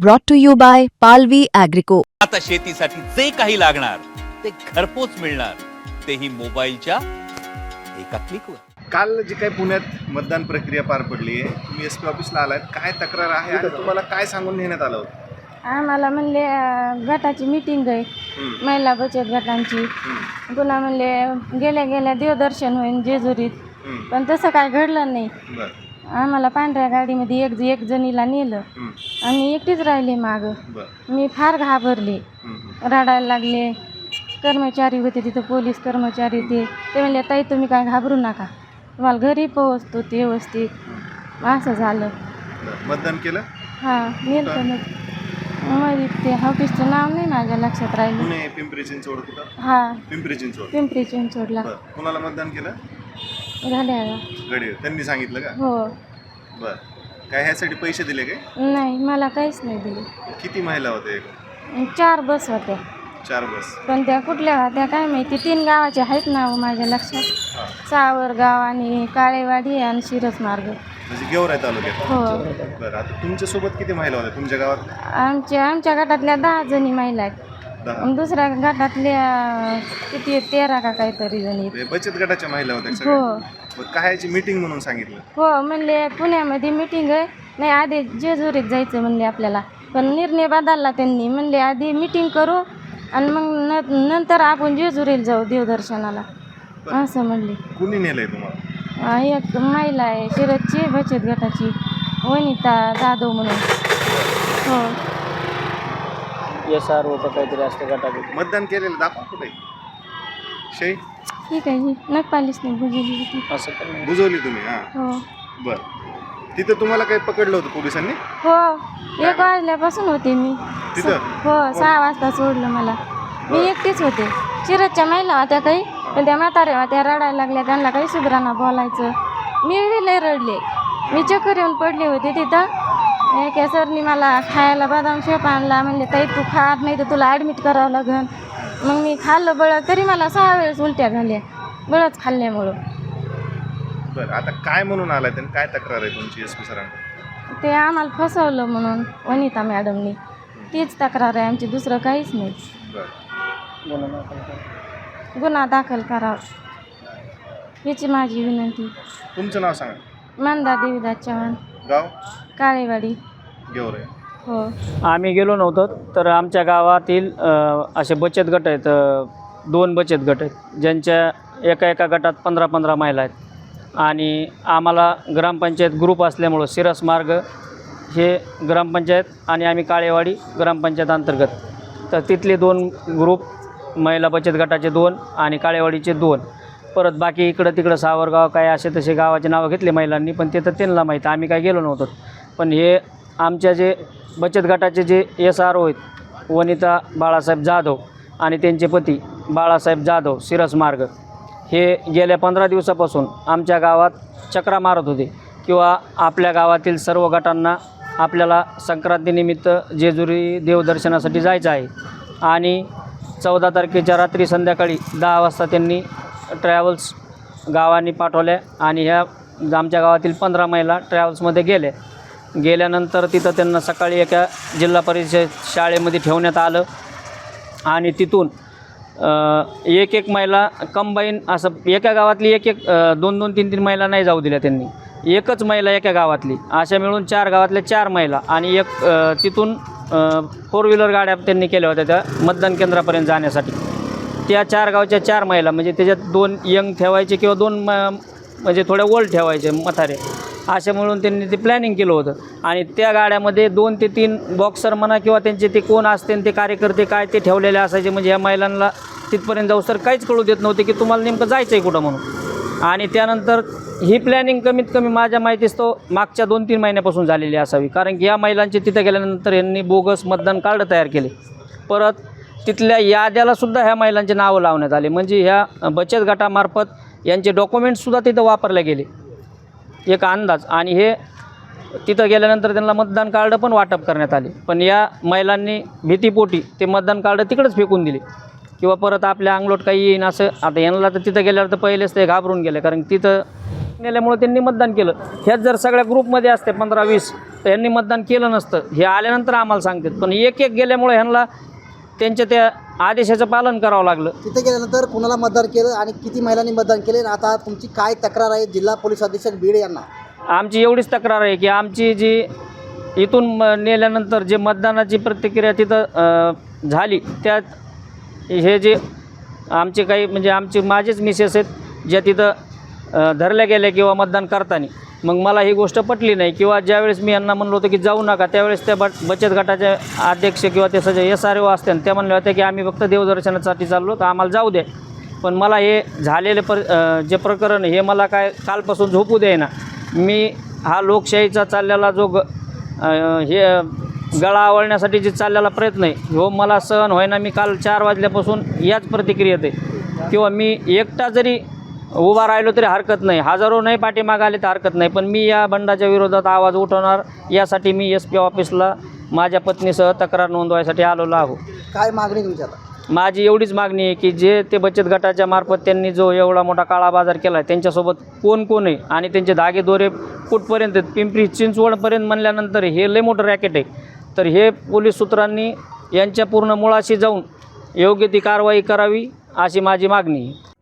brought to you by Palvi Agrico. आता शेतीसाठी जे काही लागणार ते घरपोच मिळणार, तेही मोबाईलच्या एका क्लिकवर। काल जी काही पुण्यात मतदान प्रक्रिया पार पडली आहे, तुम्ही SP ऑफिसला आलात, काय तक्रार आहे आणि तुम्हाला काय सांगून नेण्यात आलं होतं? आम्हाला म्हणले गटाची मीटिंग आहे, महिला बचत गटांची. पुन्हा म्हणले गेल्या गेल्या देवदर्शन होईल जेजुरीत, पण तसं काय घडलं नाही. बरं आम्हाला पांढऱ्या गाडीमध्ये एक जणीला नेलं आणि एकटीच राहिले मागं. मी फार घाबरले, रडायला लागले. कर्मचारी होते तिथं, पोलीस कर्मचारी ते म्हणले ताई तुम्ही काय घाबरू नका, तुम्हाला घरी पोहोचतो ते व्यवस्थित. असं झालं. मतदान केलं? हां नेलं मग ते ऑफिसचं नाव नाही माझ्या लक्षात राहिलं. पुणे पिंपरी चिंचवड कुठं? हां पिंपरी चिंचवडला. कुणाला मतदान केलं? घड्याळा. गडे त्यांनी सांगितलं का? हो. बरं, काय ह्यासाठी पैसे दिले काय? नाही मला काहीच नाही दिले. किती महिला होते? 4 बस होत्या. 4 बस. पण त्या कुठल्या होत्या काय माहिती. 3 गावाचे आहेत नाव माझ्या लक्षात, सावरगाव आणि काळेवाडी आणि शिरस मार्ग. म्हणजे गेवराई तालुक्यात? हो. बरं, आता तुमच्यासोबत किती महिला होत्या तुमच्या गावात? आमच्या गटातल्या 10 जणी महिला आहेत. 10. दुसऱ्या गटातल्या किती 13 का काहीतरी जणी. बचत गटाच्या महिला होत्या हो. सगळ्या? काय याची मीटिंग म्हणून सांगितलं? हो म्हणले पुण्यामध्ये मीटिंग आहे. नाही आधी जेजुरीत जायचं म्हणले आपल्याला, पण निर्णय बदलला त्यांनी. म्हणले आधी मीटिंग करू आणि मग नंतर आपण जेजुरीला जाऊ देवदर्शनाला, असं म्हणले. कुणी नेलंय तुम्हाला? एक महिला आहे शिरसची बचत गटाची, वनिता जाधव म्हणून. हो. SR होतं काहीतरी असतं गटाकडे. मतदान केलेलं दाखवा कुठे शै? ठीक आहे, नगपालीच नाही बुजवली होती. असं पण नाही. बुजवली तुम्ही? हां. हो. बरं, तिथं तुम्हाला काही पकडलं होतं पोलिसांनी? हो 1 वाजल्यापासून होते मी तिथं? हो 6 वाजता सोडलं मला. मी एकटीच होते. शिरसच्या महिला होत्या काही, पण त्या म्हाताऱ्या होत्या रडायला लागल्या, त्यांना काही सुधारणा बोलायचं. मी लय रडले, मी चक्कर येऊन पडले होते तिथं. एका सरनी मला खायला बदाम शेप आणला, म्हणले ताई तू खात नाही तर तुला ॲडमिट करावं लागेल. मग मी खाल्लं बळं, तरी मला 6 वेळेस उलट्या झाल्या बळच खाल्ल्यामुळं. बरं, आता काय म्हणून आलाय त्यांनी, काय तक्रार आहे तुमची SP सरांकडे? ते आम्हाला फसवलं म्हणून वनिता मॅडमनी, तीच तक्रार आहे आमची, दुसरं काहीच नाही. बरं, गुन्हा दाखल करावा हीची माझी विनंती. तुमचं नाव सांगा. मंदा देवीदास चव्हाण, गाव? काळेवाडी. गेवराई. हो. आम्ही गेलो नव्हतो, तर आमच्या गावातील असे बचत गट आहेत. 2 बचत गट आहेत, ज्यांच्या एका गटात 15-15 महिला आहेत. आणि आम्हाला ग्रामपंचायत ग्रुप असल्यामुळं शिरस मार्ग हे ग्रामपंचायत आणि आम्ही काळेवाडी ग्रामपंचायत अंतर्गत, तर तिथले 2 ग्रुप, महिला बचत गटाचे 2 आणि काळेवाडीचे 2. परत बाकी इकडं तिकडं सावरगाव काय असे तसे गावाचे नावं घेतले महिलांनी, पण ते तर त्यांना माहीत, आम्ही काय गेलो नव्हतो. पण हे आमच्या जे बचत गटाचे जे SRO आहेत, वनिता बाळासाहेब जाधव आणि त्यांचे पती बाळासाहेब जाधव शिरस मार्ग, हे गेल्या 15 दिवसापासून आमच्या गावात चक्रा मारत होते, किंवा आपल्या गावातील सर्व गटांना आपल्याला संक्रांतीनिमित्त जेजुरी देवदर्शनासाठी जायचं आहे. आणि 14 तारखेच्या रात्री संध्याकाळी 10 वाजता त्यांनी ट्रॅव्हल्स गावांनी पाठवल्या आणि ह्या आमच्या गावातील 15 महिला ट्रॅव्हल्समध्ये गेल्यानंतर तिथं त्यांना सकाळी एका जिल्हा परिषद शाळेमध्ये ठेवण्यात आलं. आणि तिथून एक महिला कंबाईन, असं एका गावातली 2-2, 3-3 महिला नाही जाऊ दिल्या त्यांनी. एकच महिला एका गावातली, अशा मिळून 4 गावातल्या 4 महिला आणि एक तिथून 4 व्हीलर गाड्या त्यांनी केल्या होत्या त्या मतदान केंद्रापर्यंत जाण्यासाठी. त्या 4 गावच्या 4 महिला, म्हणजे त्याच्यात 2 यंग ठेवायचे किंवा 2 म्हणजे थोड्या ओल्ड ठेवायचे म्हातारे, अशा मिळून त्यांनी ते प्लॅनिंग केलं होतं. आणि त्या गाड्यामध्ये 2 ते 3 बॉक्सर म्हणा किंवा त्यांचे ते कोण असते ते कार्यकर्ते काय ते ठेवलेले असायचे. म्हणजे ह्या महिलांना तिथपर्यंत जाऊ तर काहीच कळू देत नव्हते की तुम्हाला नेमकं जायचं आहे कुठं म्हणून. आणि त्यानंतर ही प्लॅनिंग कमीत कमी माझ्या माहितीस तो मागच्या 2-3 महिन्यापासून झालेली असावी, कारण की या महिलांचे तिथं गेल्यानंतर यांनी बोगस मतदान कार्ड तयार केले. परत तिथल्या याद्यालासुद्धा ह्या महिलांचे नावं लावण्यात आले, म्हणजे ह्या बचत गटामार्फत यांचे डॉक्युमेंट्ससुद्धा तिथं वापरले गेले, एक अंदाज. आणि हे तिथं गेल्यानंतर त्यांना मतदान कार्ड पण वाटप करण्यात आले, पण या महिलांनी भीतीपोटी ते मतदान कार्ड तिकडंच फेकून दिले, किंवा परत आपल्या अंगलोट काही येईन असं. आता यांना तर तिथं गेल्यावर तर पहिलेच ते घाबरून गेले, कारण तिथं नेल्यामुळे त्यांनी मतदान केलं. ह्याच जर सगळ्या ग्रुपमध्ये असते 15-20 तर यांनी मतदान केलं नसतं. हे आल्यानंतर आम्हाला सांगतात, पण एक गेल्यामुळे ह्यांना त्यांच्या त्या आदेशाचं पालन करावं लागलं. तिथे गेल्यानंतर कुणाला मतदान केलं आणि किती महिलांनी मतदान केले आणि आता तुमची काय तक्रार आहे जिल्हा पोलीस अधीक्षक बीड यांना? आमची एवढीच तक्रार आहे की आमची जी इथून नेल्यानंतर जे मतदानाची प्रतिक्रिया तिथं झाली, त्यात हे जे आमचे काही म्हणजे आमचे माझेच मिसेस आहेत ज्या तिथं धरल्या गेल्या किंवा मतदान करताना, मग मला ही गोष्ट पटली नाही. किंवा ज्यावेळेस मी यांना म्हणलो होतं की जाऊ नका, त्यावेळेस त्या बचत गटाचे अध्यक्ष किंवा ते सगळे SRO असते त्या म्हणल्या होत्या की आम्ही फक्त देवदर्शनासाठी चाललो तर आम्हाला जाऊ द्या. पण मला हे झालेले जे प्रकरण हे मला काय कालपासून झोपू द्यायना. मी हा लोकशाहीचा चाललेला जो हे गळा आवळण्यासाठी जे चाललेला प्रयत्न आहे हो मला सहन होईना. मी काल 4 वाजल्यापासून याच प्रतिक्रियेत आहे. किंवा मी एकटा जरी उभा राहिलो तरी हरकत नाही, हजारो नाही पाठीमागे आले तर हरकत नाही, पण मी या बंडाच्या विरोधात आवाज उठवणार. यासाठी मी SP ऑफिसला माझ्या पत्नीसह तक्रार नोंदवायसाठी आलेलो आहो. काय मागणी तुमची आता? माझी एवढीच मागणी आहे की जे ते बचत गटाच्या मार्फत त्यांनी जो एवढा मोठा काळा बाजार केला आहे त्यांच्यासोबत कोण आहे आणि त्यांचे धागेदोरे कुठपर्यंत पिंपरी चिंचवडपर्यंत म्हणल्यानंतर हे लय मोठं रॅकेट आहे. तर हे पोलीस सूत्रांनी यांच्या पूर्ण मुळाशी जाऊन योग्य ती कारवाई करावी अशी माझी मागणी आहे.